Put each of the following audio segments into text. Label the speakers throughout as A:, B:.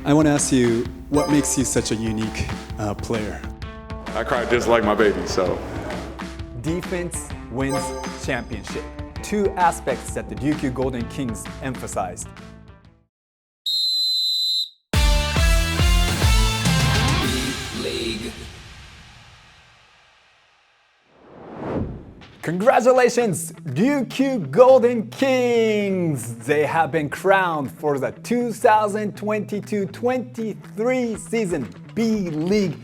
A: I want to ask you, what makes you such a unique player?
B: I cry just like my baby, so.
C: Defense wins championship. Two aspects that the Ryukyu Golden Kings emphasized.
D: B.LEAGUE.
C: Congratulations, Ryukyu Golden Kings! They have been crowned for the 2022-23 season B.LEAGUE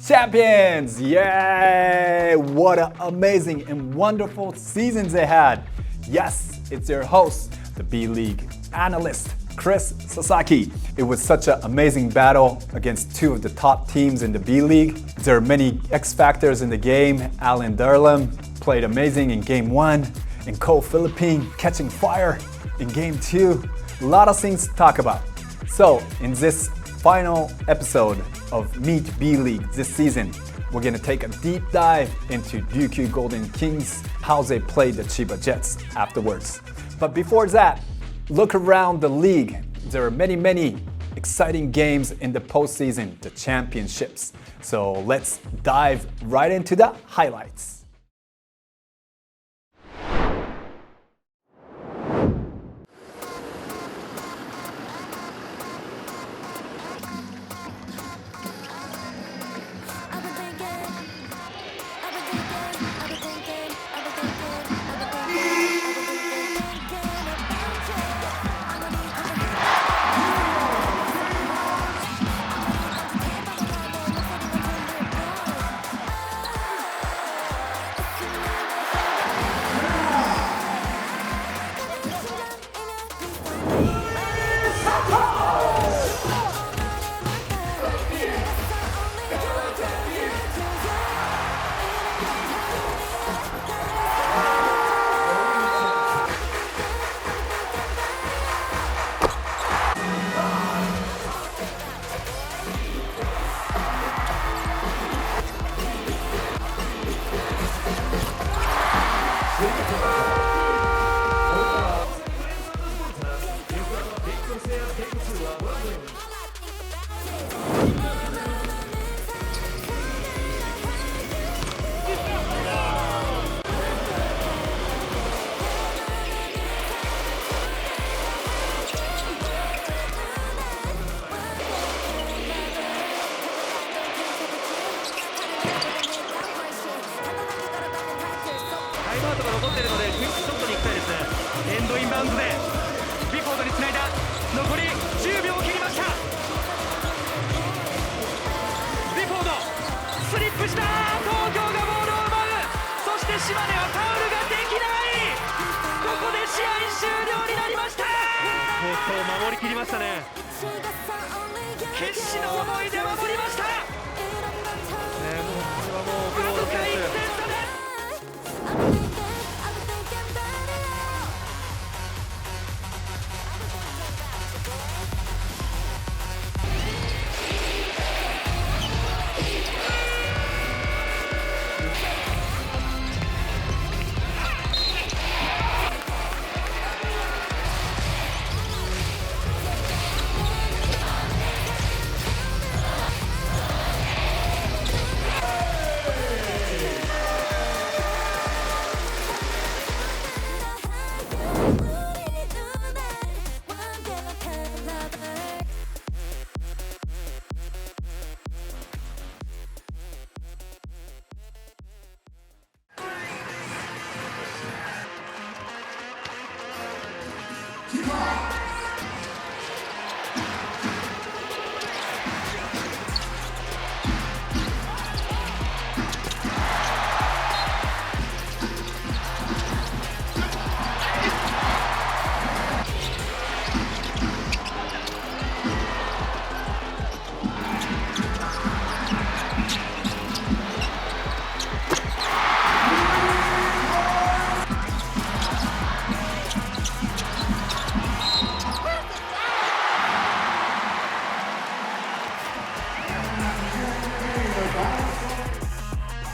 C: champions! Yay! What an amazing and wonderful seasons they had. Yes, it's your host, the B.LEAGUE analyst, Chris Sasaki. It was such an amazing battle against two of the top teams in the B.LEAGUE. There are many X factors in the game. Alan Durlam played amazing in Game 1, and Cole Philippine catching fire in Game 2. A lot of things to talk about. So, in this final episode of Meet B.LEAGUE this season, we're going to take a deep dive into Ryukyu Golden Kings, how they played the Chiba Jets afterwards. But before that, look around the league. There are many exciting games in the postseason, the championships. So let's dive right into the highlights.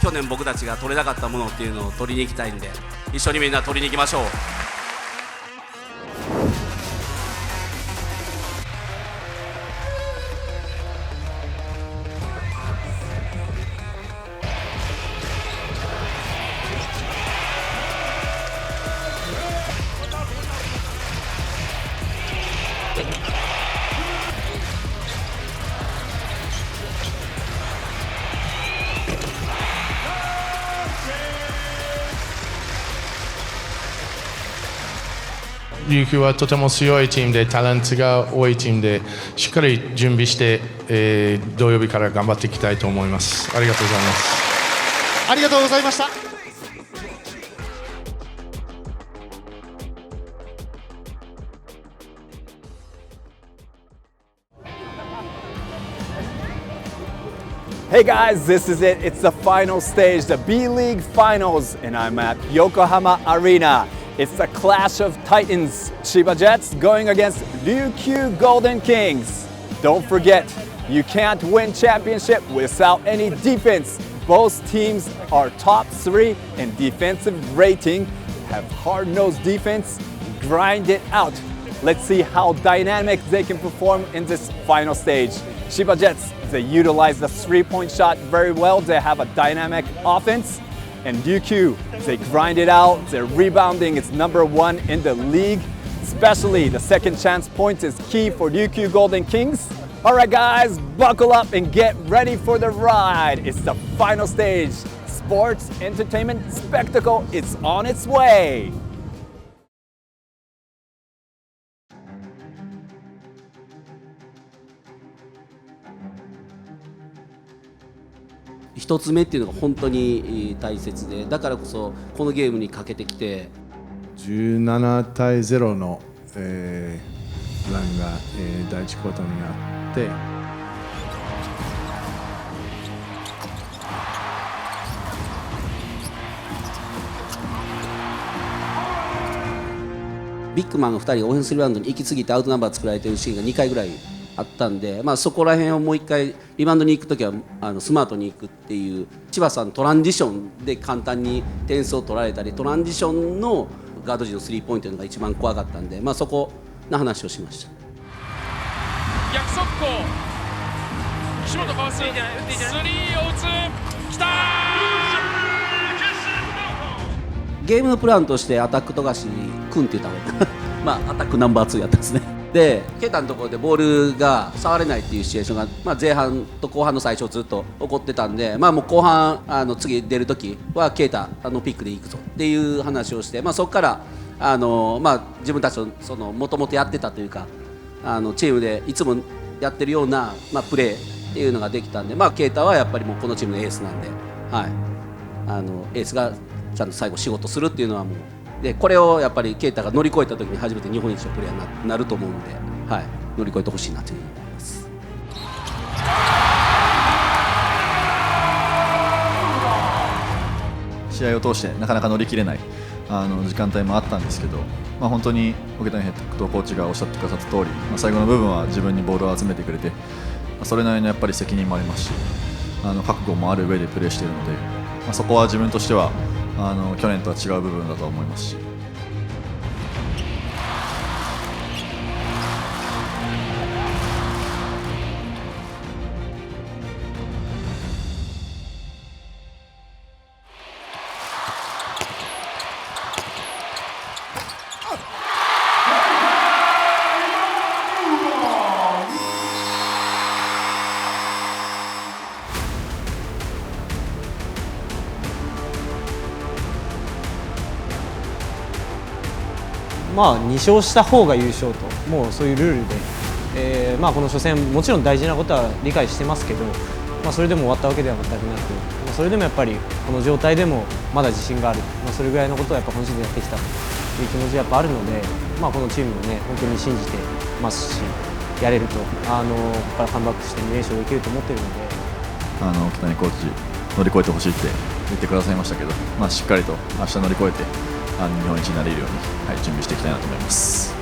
D: 去年僕たちが取れなかったものっていうのを取りに行きたいんで、一緒にみんな取りに行きましょう。
E: 琉球はとても強いチームでタレントが多いチームでしっかり準備して、土曜日から頑張っていきたいと思います。ありがとうございます。
F: ありがとうございました。
C: Hey guys, this is it. It's the final stage, the B.LEAGUE Finals, and I'm at Yokohama Arena. It's the clash of titans, Chiba Jets going against Ryukyu Golden Kings. Don't forget, you can't win championship without any defense. Both teams are top 3 in defensive rating, have hard-nosed defense, grind it out. Let's see how dynamic they can perform in this final stage. Chiba Jets, they utilize the three-point shot very well. They have a dynamic offense. And Ryukyu, they grind it out. Their rebounding is #1 in the league. Especially the second chance points is key for Ryukyu Golden Kings. All right, guys, buckle up and get ready for the ride. It's the final stage. Sports, entertainment, spectacle, it's on its way.
D: 一つ目っていうのが本当に大切で、だからこそこのゲームにかけてきて
E: 17対0の、ランが、第1クォーターにあって
D: ビッグマンの2人がオフェンスリバウンドに行き過ぎてアウトナンバー作られてるシーンが2回ぐらいあったんで、そこら辺をもう1回リバウンドに行くときはスマートに行くっていう、千葉さんトランジションで簡単に点数を取られたり、トランジションのガード陣のスリーポイントというのが一番怖かったんで、そこの話をしました。
G: 逆速攻、岸本かわす、スリーを打つ、きたー。
D: ゲームのプランとしてアタック富樫君って言った方がいいアタックナンバー2やったんですね。でケイタのところでボールが触れないっていうシチュエーションが、前半と後半の最初ずっと起こってたんで、もう後半次出るときはケイタピックでいくぞっていう話をして、そこから自分たちのもともとやってたというかチームでいつもやってるような、プレーっていうのができたんで、ケイタはやっぱりもうこのチームのエースなんで、エースがちゃんと最後仕事するっていうのはもう。でこれをやっぱりケイタが乗り越えたときに初めて日本一のプレーヤーになると思うので、乗り越えてほしいなというふうに思います。
H: 試合を通してなかなか乗り切れない時間帯もあったんですけど、本当に桶谷ヘッドコーチがおっしゃってくださった通り、最後の部分は自分にボールを集めてくれて、それなりのやっぱり責任もありますし、覚悟もある上でプレーしているので、そこは自分としては去年とは違う部分だと思いますし。
I: 2勝した方が優勝と、もうそういうルールで、この初戦もちろん大事なことは理解してますけど、それでも終わったわけでは全くなく、それでもやっぱりこの状態でもまだ自信がある、それぐらいのことをやっぱ今シーズンやってきたという気持ちがやっぱあるので、このチームをね本当に信じてますし、やれるとここからカムバックして2連勝できると思っているので、
H: 桶谷コーチ乗り越えてほしいって言ってくださいましたけど、しっかりと明日乗り越えて日本一になれるように、準備していきたいなと思います。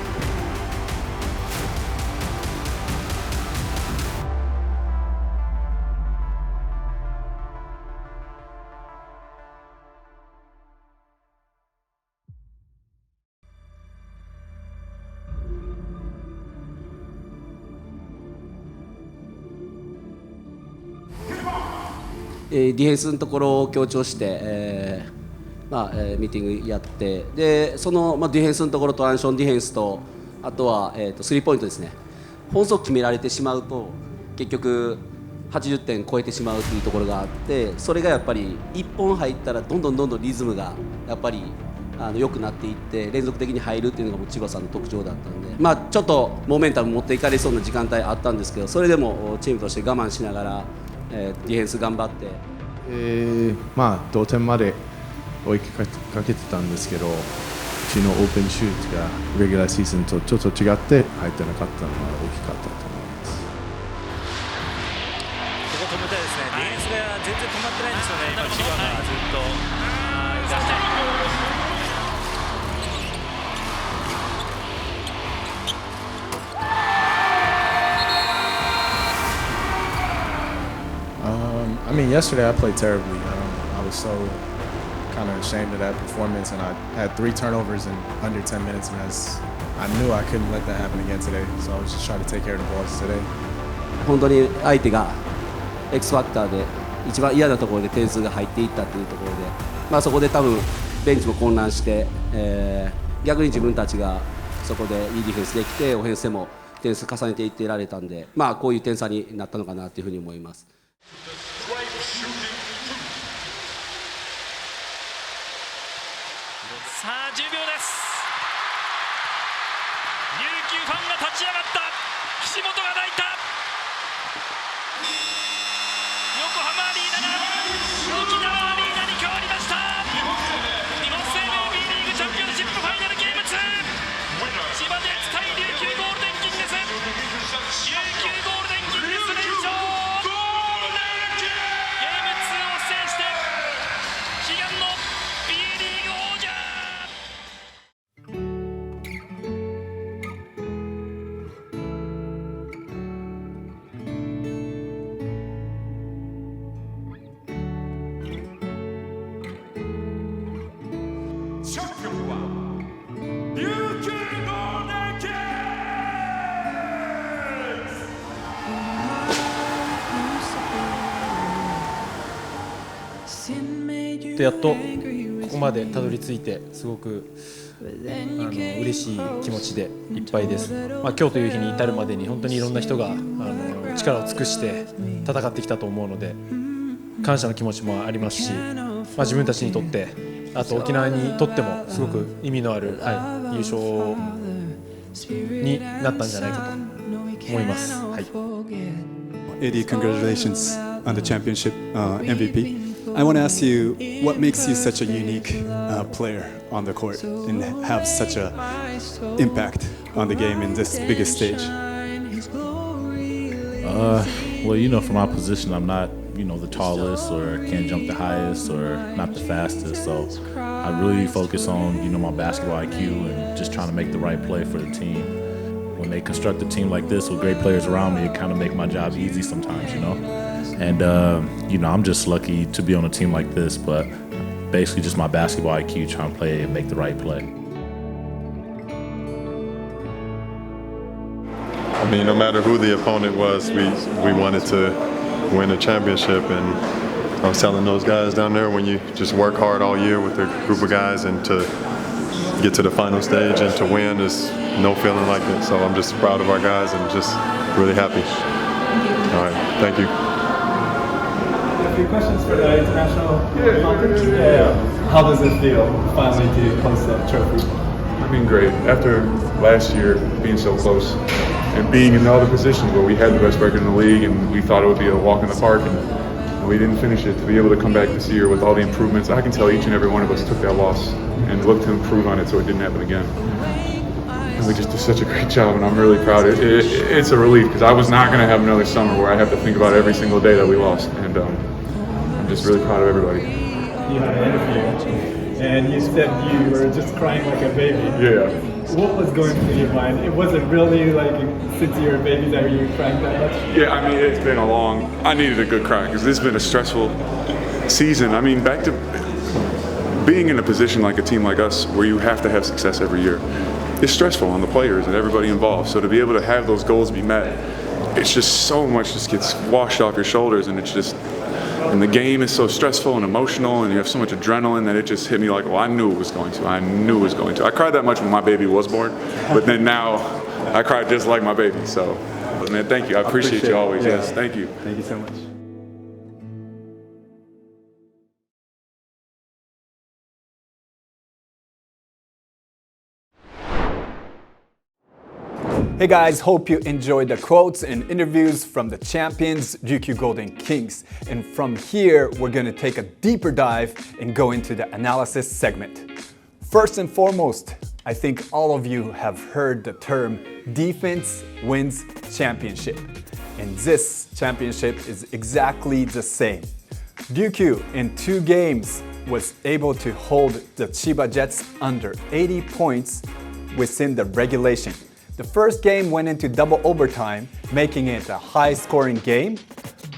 D: ディフェンスのところを強調して、ミーティングやって、でその、ディフェンスのところ、トランジションディフェンスと、あとは、スリーポイントですね、本数を決められてしまうと結局80点超えてしまうというところがあって、それがやっぱり1本入ったらどんどんリズムがやっぱり良くなっていって連続的に入るっていうのがもう千葉さんの特徴だったんで、まあ、ちょっとモメンタム持っていかれそうな時間帯あったんですけど、それでもチームとして我慢しながら、ディフェンス頑張って、
E: まあ同点まで追いかけてたんですけど、うちのオープンシュートがレギュラーシーズンとちょっと違って入ってなかったのが大きかったと思います。
F: ここ止めたいですね。ディフェンスが全然止まってないんですよね。今千葉がずっと。
J: I mean, yesterday I played terribly. I was so kind of ashamed of that performance, and I had 3 turnovers in under 10 minutes, and I knew I couldn't let that happen again today. So I was just trying to take care of the balls today.
D: 本当に相手が X ファクターで一番嫌なところで点数が入っていったというところで、まあ、そこで多分ベンチも混乱して、逆に自分たちがそこでいいディフェンスできて、オフェンスでも点数重ねていってられたんで、まあ、こういう点差になったのかなというふうに思います。
G: さあ10秒です。琉球ファンが立ち上がった。岸本が泣いた。横浜アリーナが沖縄アリーナに変わりました。日本生命 B リーグチャンピオンシップファイナルゲーム2、千葉ジェッツ対琉球ゴールデンキングス。琉球ゴールデンキングス連勝。ゲーム2を制して悲願の B リーグ王者。チャンピオンは琉球ゴールデンキングス。
I: やっとここまでたどり着いて、すごく嬉しい気持ちでいっぱいです。まあ、今日という日に至るまでに本当にいろんな人が力を尽くして戦ってきたと思うので、感謝の気持ちもありますし、まあ、自分たちにとって、あと沖縄にとってもすごく意味のある、優勝になったんじゃないかと思います。はい、
A: AD, congratulations on the championship MVP. I want to ask you, what makes you such a unique player on the court and have such an impact on the game in this biggest stage?
K: Well, you know, for my position, I'm not, you know, the tallest or can't jump the highest or not the fastest. So I really focus on, you know, my basketball IQ and just trying to make the right play for the team. When they construct a team like this with great players around me, it kind of make my job easy sometimes, you know. And, you know, I'm just lucky to be on a team like this, but basically just my basketball IQ trying to play and make the right play.
L: I mean, no matter who the opponent was, we wanted to win a championship, and I was telling those guys down there, when you just work hard all year with a group of guys and to get to the final stage and to win, is no feeling like it. So I'm just proud of our guys and just really happy. All right, thank you.
C: A few questions for the international conference. How does it feel finally to host that trophy?
B: I mean, great. After last year being so close and being in all the positions where we had the best record in the league and we thought it would be a walk in the park and we didn't finish it, to be able to come back this year with all the improvements, I can tell each and every one of us took that loss and looked to improve on it so it didn't happen again. And we just did such a great job, and I'm really proud. It's a relief, because I was not going to have another summer where I have to think about every single day that we lost, and I'm just really proud of everybody.
C: You had an interview, and you said you were just crying like a baby.
B: Yeah.
C: What was going through your mind? It wasn't really like since you were a baby that you were crying that much?
B: Yeah, I mean, it's been I needed a good cry, because this has been a stressful season. I mean, back to being in a position like a team like us where you have to have success every year. It's stressful on the players and everybody involved. So to be able to have those goals be met, it's just so much just gets washed off your shoulders, and it's just, and the game is so stressful and emotional, and you have so much adrenaline that it just hit me like, well, I knew it was going to. I knew it was going to. I cried that much when my baby was born, but then now I cried just like my baby. So, man, thank you. I appreciate you always.
A: Yeah.
B: Yes, thank you.
A: Thank you so much.
C: Hey guys, hope you enjoyed the quotes and interviews from the champions, Ryukyu Golden Kings. And from here, we're going to take a deeper dive and go into the analysis segment. First and foremost, I think all of you have heard the term defense wins championship. And this championship is exactly the same. Ryukyu in 2 games was able to hold the Chiba Jets under 80 points within the regulation. The first game went into double overtime, making it a high-scoring game.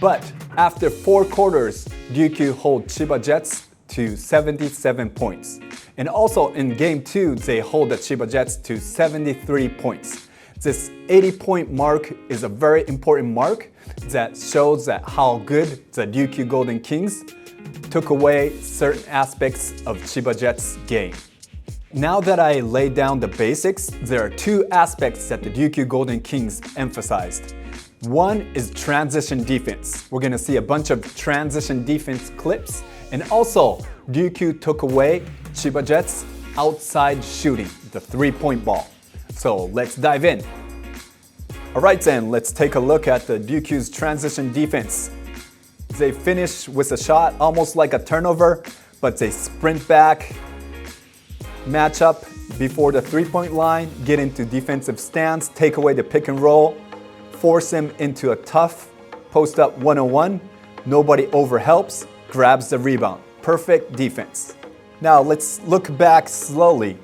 C: But after 4 quarters, Ryukyu held Chiba Jets to 77 points. And also in Game 2, they hold the Chiba Jets to 73 points. This 80-point mark is a very important mark that shows that how good the Ryukyu Golden Kings took away certain aspects of Chiba Jets' game. Now that I laid down the basics, there are 2 aspects that the Ryukyu Golden Kings emphasized. One is transition defense. We're going to see a bunch of transition defense clips. And also, Ryukyu took away Chiba Jets' outside shooting, the 3-point ball. So let's dive in. Alright then, let's take a look at the Ryukyu's transition defense. They finish with a shot almost like a turnover, but they sprint back, match up before the 3-point line, get into defensive stance, take away the pick and roll, force him into a tough post-up 1-on-1, nobody overhelps, grabs the rebound. Perfect defense. Now let's look back slowly.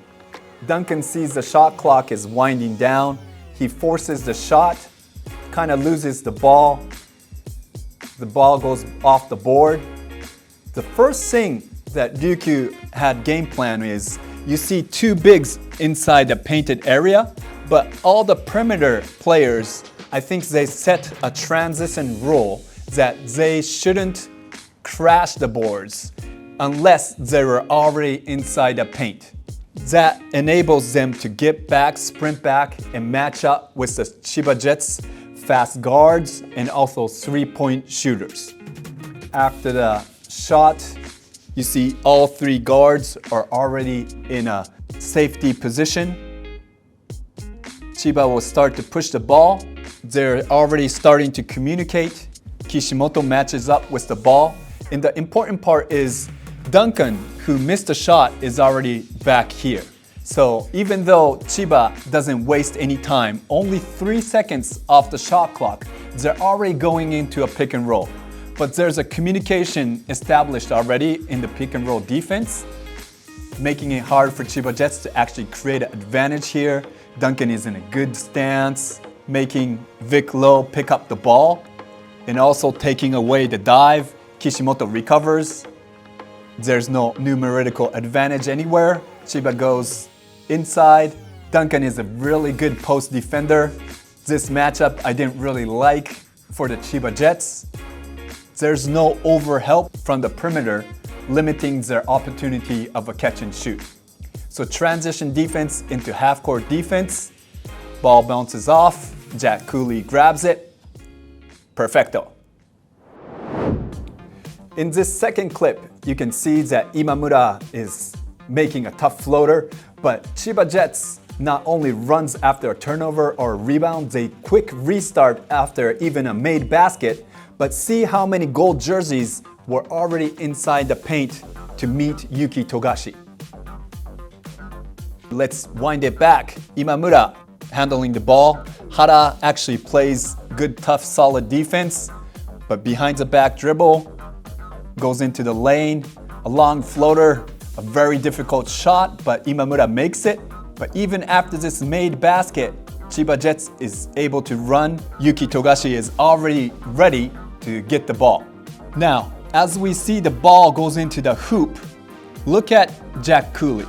C: Duncan sees the shot clock is winding down. He forces the shot, kind of loses the ball. The ball goes off the board. The first thing that Ryukyu had game plan is you see 2 bigs inside the painted area, but all the perimeter players, I think they set a transition rule that they shouldn't crash the boards unless they were already inside the paint. That enables them to get back, sprint back, and match up with the Chiba Jets' fast guards and also 3-point shooters. After the shot, you see all 3 guards are already in a safety position. Chiba will start to push the ball. They're already starting to communicate. Kishimoto matches up with the ball. And the important part is Duncan, who missed the shot, is already back here. So even though Chiba doesn't waste any time, only 3 seconds off the shot clock, they're already going into a pick and roll. But there's a communication established already in the pick and roll defense, making it hard for Chiba Jets to actually create an advantage here. Duncan is in a good stance, making Vic Lowe pick up the ball, and also taking away the dive. Kishimoto recovers. There's no numerical advantage anywhere. Chiba goes inside. Duncan is a really good post defender. This matchup I didn't really like for the Chiba Jets. There's no overhelp from the perimeter, limiting their opportunity of a catch and shoot. So transition defense into half-court defense. Ball bounces off. Jack Cooley grabs it. Perfecto. In this second clip, you can see that Imamura is making a tough floater, but Chiba Jets not only runs after a turnover or a rebound, they quick restart after even a made basket, but see how many gold jerseys were already inside the paint to meet Yuki Togashi. Let's wind it back. Imamura handling the ball. Hara actually plays good, tough, solid defense, but behind the back dribble, goes into the lane, a long floater, a very difficult shot, but Imamura makes it. But even after this made basket, Chiba Jets is able to run. Yuki Togashi is already ready to get the ball. Now, as we see the ball goes into the hoop, look at Jack Cooley.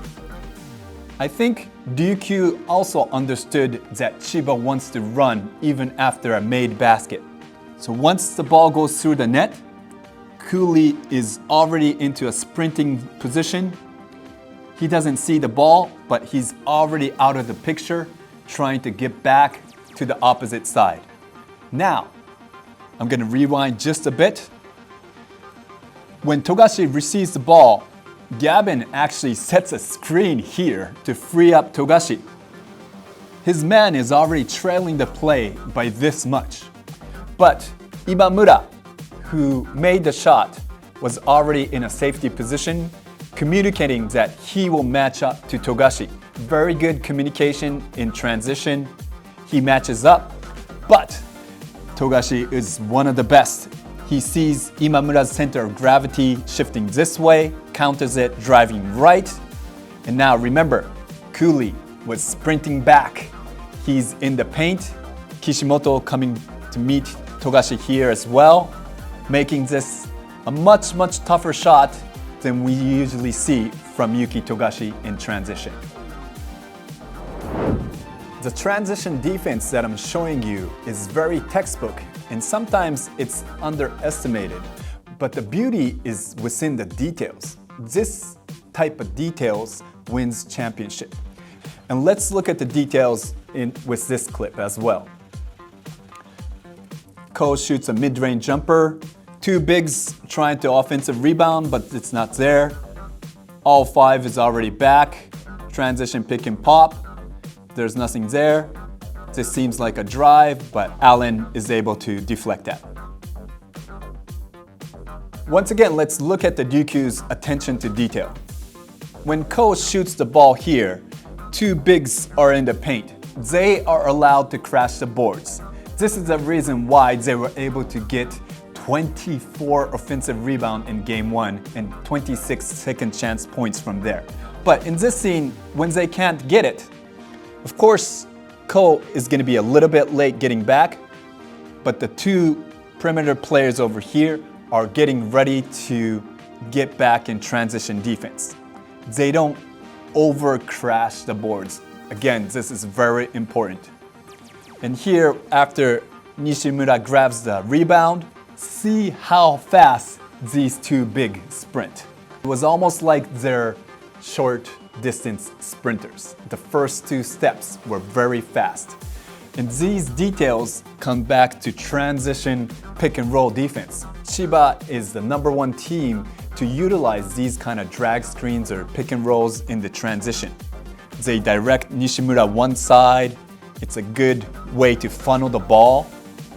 C: I think Ryukyu also understood that Chiba wants to run even after a made basket. So once the ball goes through the net, Cooley is already into a sprinting position. He doesn't see the ball, but he's already out of the picture, trying to get back to the opposite side. Now, I'm going to rewind just a bit. When Togashi receives the ball, Gavin actually sets a screen here to free up Togashi. His man is already trailing the play by this much. But Imamura, who made the shot, was already in a safety position, communicating that he will match up to Togashi. Very good communication in transition. He matches up, but Togashi is one of the best. He sees Imamura's center of gravity shifting this way, counters it, driving right. And now remember, Cooley was sprinting back. He's in the paint. Kishimoto coming to meet Togashi here as well, making this a much tougher shot than we usually see from Yuki Togashi in transition. The transition defense that I'm showing you is very textbook, and sometimes it's underestimated. But the beauty is within the details. This type of details wins championship. And let's look at the details with this clip as well. Ko shoots a mid-range jumper. Two bigs trying to offensive rebound, but it's not there. All five is already back. Transition pick and pop. There's nothing there. This seems like a drive, but Allen is able to deflect that. Once again, let's look at the Ryukyu's attention to detail. When Ko shoots the ball here, two bigs are in the paint. They are allowed to crash the boards. This is the reason why they were able to get 24 offensive rebound in game 1 and 26 second chance points from there. But in this scene, when they can't get it, of course, Ko is going to be a little bit late getting back, but the two perimeter players over here are getting ready to get back in transition defense. They don't over crash the boards. Again, this is very important. And here, after Nishimura grabs the rebound, see how fast these two big sprint. It was almost like they're short distance sprinters. The first two steps were very fast. And these details come back to transition pick and roll defense. Chiba is the #1 team to utilize these kind of drag screens or pick and rolls in the transition. They direct Nishimura one side. It's a good way to funnel the ball.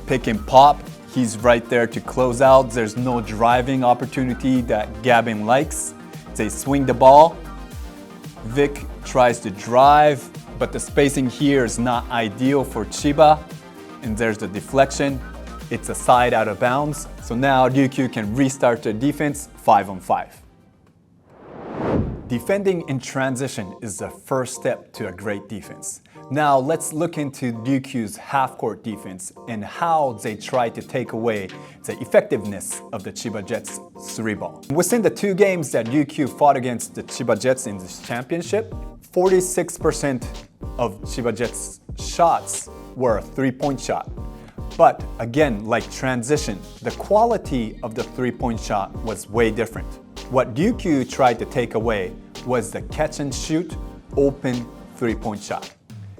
C: Pick and pop. He's right there to close out. There's no driving opportunity that Gavin likes. They swing the ball. Vic tries to drive, but the spacing here is not ideal for Chiba. And there's the deflection. It's a side out of bounds. So now Ryukyu can restart their defense 5-on-5. Defending in transition is the first step to a great defense. Now let's look into Ryukyu's half-court defense and how they try to take away the effectiveness of the Chiba Jets 3-ball. Within the 2 games that Ryukyu fought against the Chiba Jets in this championship, 46% of Chiba Jets' shots were a 3-point shot. But again, like transition, the quality of the 3-point shot was way different. What Ryukyu tried to take away was the catch and shoot open 3-point shot.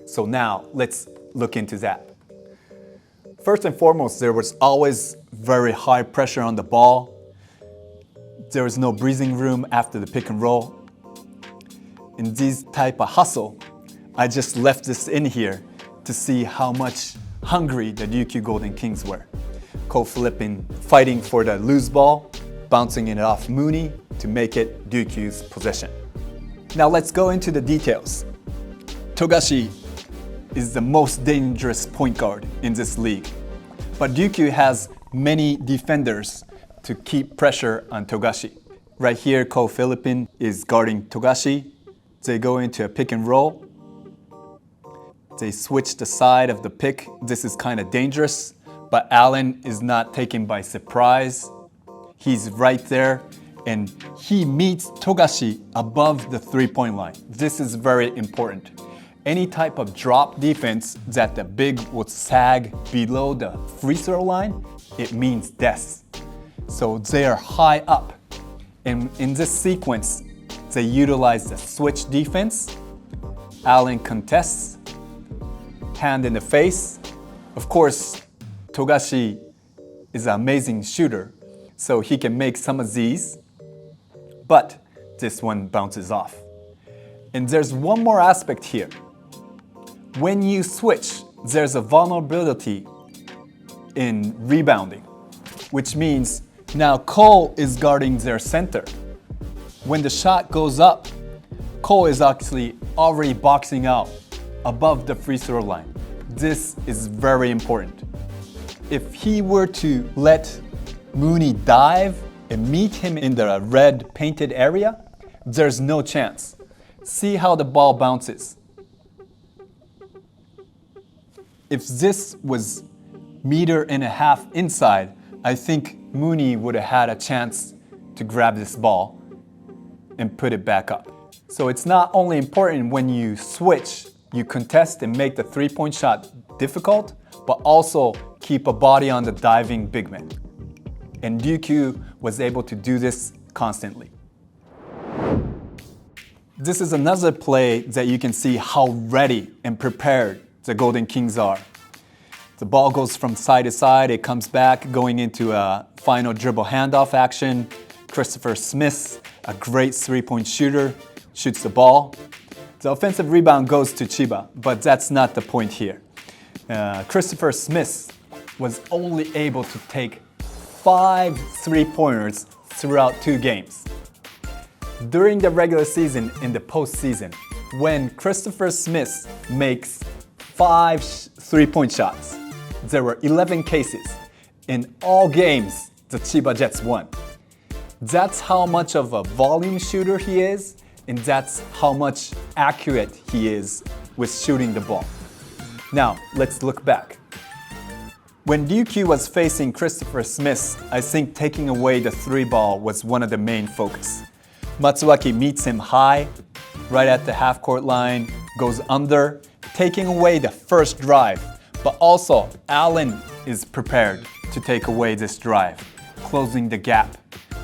C: So now let's look into that. First and foremost, there was always very high pressure on the ball. There was no breathing room after the pick and roll. In this type of hustle, I just left this in here to see how much hungry the Ryukyu Golden Kings were. Ko flipping, fighting for the loose ball, bouncing it off Mooney to make it Ryukyu's possession. Now let's go into the details. Togashi is the most dangerous point guard in this league. But Ryukyu has many defenders to keep pressure on Togashi. Right here, Ko Philippine is guarding Togashi. They go into a pick and roll. They switch the side of the pick. This is kind of dangerous, but Allen is not taken by surprise. He's right there, and he meets Togashi above the 3-point line. This is very important. Any type of drop defense that the big would sag below the free throw line, it means death. So they are high up. And in this sequence, they utilize the switch defense. Allen contests, hand in the face. Of course, Togashi is an amazing shooter, so he can make some of these, but this one bounces off. And there's one more aspect here. When you switch, there's a vulnerability in rebounding, which means now Cole is guarding their center. When the shot goes up, Cole is actually already boxing out above the free throw line. This is very important. If he were to let Mooney dive and meet him in the red painted area, there's no chance. See how the ball bounces. If this was 1.5 meters inside, I think Mooney would have had a chance to grab this ball and put it back up. So it's not only important when you switch, you contest and make the three-point shot difficult, but also keep a body on the diving big man. And Ryukyu was able to do this constantly. This is another play that you can see how ready and prepared the Golden Kings are. The ball goes from side to side, it comes back, going into a final dribble handoff action. Christopher Smith, a great three-point shooter, shoots the ball. The offensive rebound goes to Chiba, but that's not the point here. Christopher Smith was only able to take 5 three-pointers throughout 2 games. During the regular season and the postseason, when Christopher Smith makes 5 three-point shots, there were 11 cases. In all games, the Chiba Jets won. That's how much of a volume shooter he is, and that's how much accurate he is with shooting the ball. Now, let's look back. When Ryukyu was facing Christopher Smith, I think taking away the 3-ball was one of the main focus. Matsuaki meets him high, right at the half-court line, goes under, taking away the first drive. But also, Allen is prepared to take away this drive, closing the gap.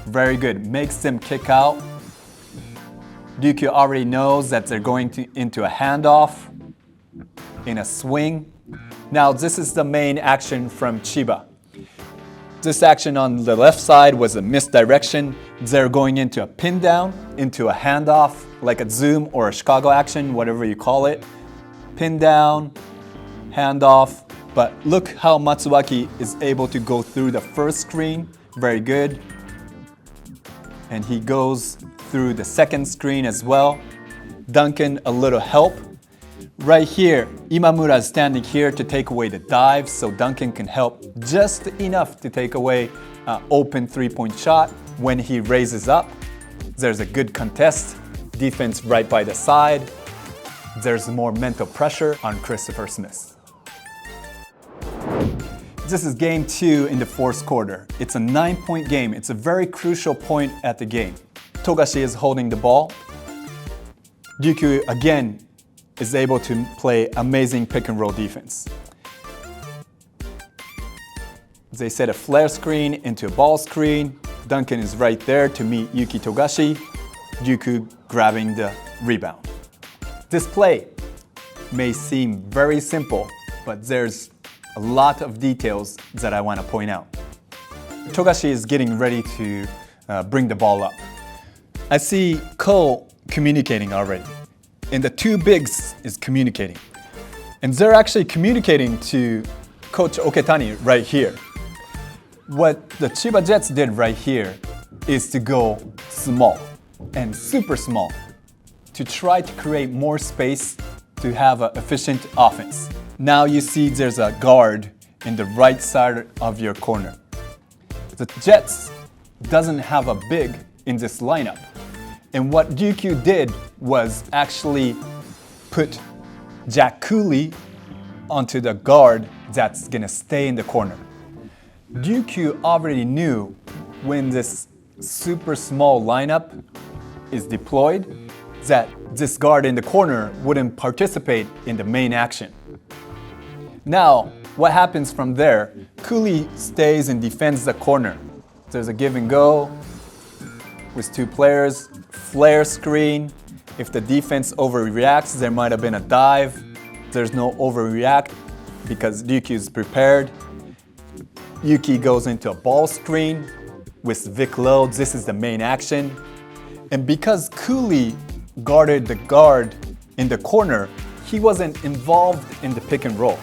C: Very good, makes them kick out. Ryukyu already knows that they're going into a handoff, in a swing. Now this is the main action from Chiba. This action on the left side was a misdirection. They're going into a pin down, into a handoff, like a zoom or a Chicago action, whatever you call it. Pin down, handoff. But look how Matsuaki is able to go through the first screen. Very good. And he goes through the second screen as well. Duncan, a little help. Right here, Imamura is standing here to take away the dive, so Duncan can help just enough to take away an open three-point shot. When he raises up, there's a good contest. Defense right by the side. There's more mental pressure on Christopher Smith. This is game 2 in the 4th quarter. It's a 9-point game. It's a very crucial point at the game. Togashi is holding the ball. Ryukyu again is able to play amazing pick and roll defense. They set a flare screen into a ball screen. Duncan is right there to meet Yuki Togashi. Ryukyu grabbing the rebound. This play may seem very simple, but there's a lot of details that I want to point out. Togashi is getting ready to bring the ball up. I see Cole communicating already, and the 2 bigs is communicating. And they're actually communicating to Coach Oketani right here. What the Chiba Jets did right here is to go small and super small to try to create more space to have an efficient offense. Now you see there's a guard in the right side of your corner. The Jets doesn't have a big in this lineup. And what Ryukyu did was actually put Jack Cooley onto the guard that's gonna stay in the corner. Ryukyu already knew when this super small lineup is deployed that this guard in the corner wouldn't participate in the main action. Now, what happens from there? Cooley stays and defends the corner. There's a give and go with 2 players, flare screen. If the defense overreacts, there might have been a dive. There's no overreact because Ryukyu is prepared. Yuki goes into a ball screen with Vic Lowe. This is the main action. And because Cooley guarded the guard in the corner, he wasn't involved in the pick and roll.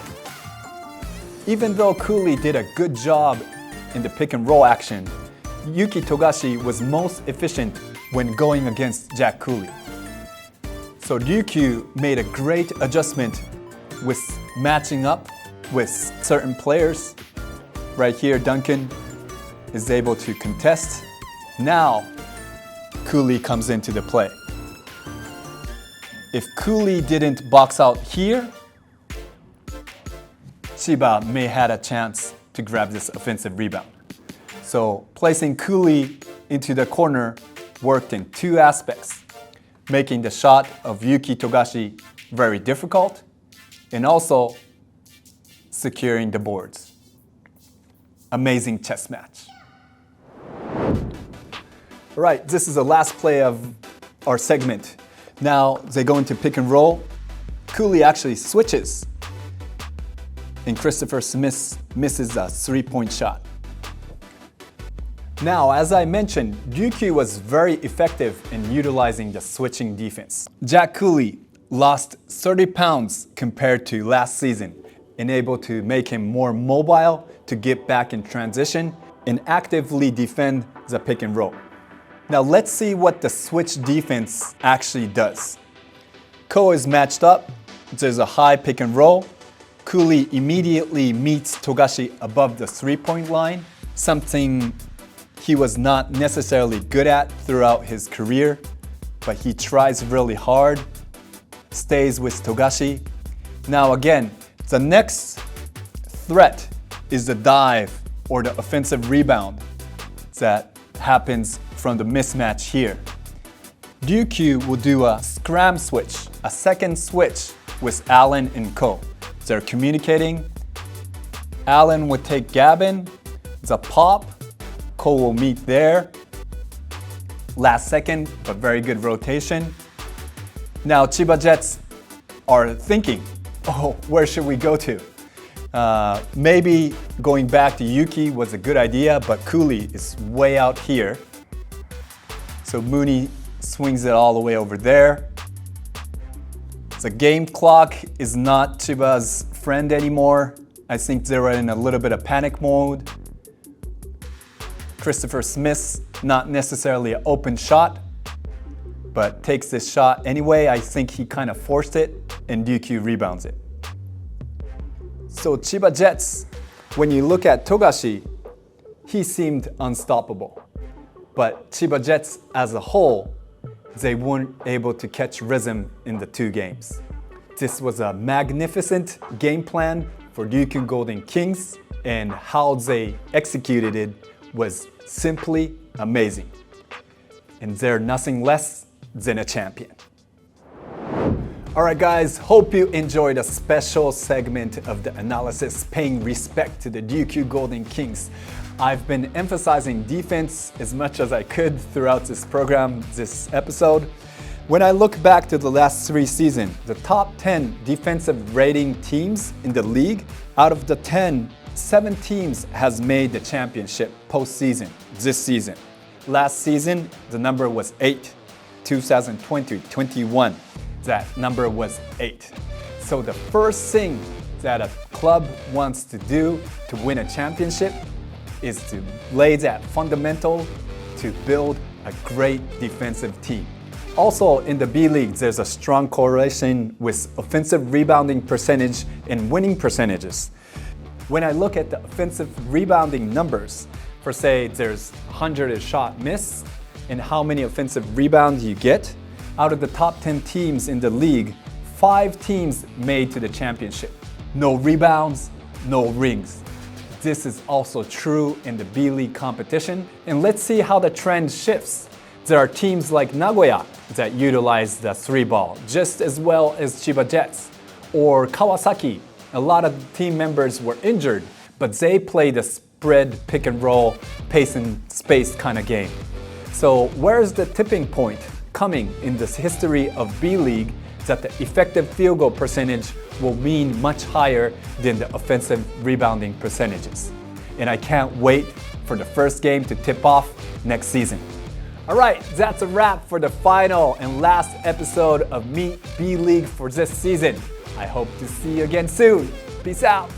C: Even though Cooley did a good job in the pick and roll action, Yuki Togashi was most efficient when going against Jack Cooley. So Ryukyu made a great adjustment with matching up with certain players. Right here, Duncan is able to contest. Now, Cooley comes into the play. If Cooley didn't box out here, Chiba may had a chance to grab this offensive rebound. So placing Cooley into the corner worked in two aspects, making the shot of Yuki Togashi very difficult and also securing the boards. Amazing chess match. All right, this is the last play of our segment. Now they go into pick and roll. Cooley actually switches, and Christopher Smith misses a three-point shot. Now, as I mentioned, Ryukyu was very effective in utilizing the switching defense. Jack Cooley lost 30 pounds compared to last season, and able to make him more mobile to get back in transition and actively defend the pick and roll. Now let's see what the switch defense actually does. Ko is matched up, there's a high pick and roll. Cooley immediately meets Togashi above the three-point line, something he was not necessarily good at throughout his career, but he tries really hard, stays with Togashi. Now again, the next threat is the dive or the offensive rebound that happens from the mismatch here. Ryukyu will do a scram switch, a second switch with Allen and Ko. They're communicating. Allen would take Gavin, the pop, Ko will meet there. Last second, but very good rotation. Now Chiba Jets are thinking, oh, where should we go to? Maybe going back to Yuki was a good idea, but Cooley is way out here. So Mooney swings it all the way over there. The game clock is not Chiba's friend anymore. I think they were in a little bit of panic mode. Christopher Smith, not necessarily an open shot, but takes this shot anyway. I think he kind of forced it, and Ryukyu rebounds it. So Chiba Jets, when you look at Togashi, he seemed unstoppable. But Chiba Jets as a whole, they weren't able to catch rhythm in the two games. This was a magnificent game plan for Ryukyu Golden Kings, and how they executed it was simply amazing. And they're nothing less than a champion. Alright guys, hope you enjoyed a special segment of the analysis paying respect to the Ryukyu Golden Kings. I've been emphasizing defense as much as I could throughout this program, this episode. When I look back to the last 3 seasons, the top 10 defensive rating teams in the league, out of the 10, 7 teams has made the championship postseason this season. Last season, the number was 8. 2020-21, that number was 8. So the first thing that a club wants to do to win a championship is to lay that fundamental to build a great defensive team. Also in the B-League, there's a strong correlation with offensive rebounding percentage and winning percentages. When I look at the offensive rebounding numbers, for say there's 100 shot miss and how many offensive rebounds you get, out of the top 10 teams in the league, 5 teams made to the championship. No rebounds, no rings. This is also true in the B-League competition. And let's see how the trend shifts. There are teams like Nagoya that utilize the 3-ball just as well as Chiba Jets. Or Kawasaki, a lot of team members were injured, but they play the spread, pick and roll, pace and space kind of game. So where's the tipping point coming in this history of B-League that the effective field goal percentage will mean much higher than the offensive rebounding percentages? And I can't wait for the first game to tip off next season. All right, that's a wrap for the final and last episode of Meet B-League for this season. I hope to see you again soon. Peace out.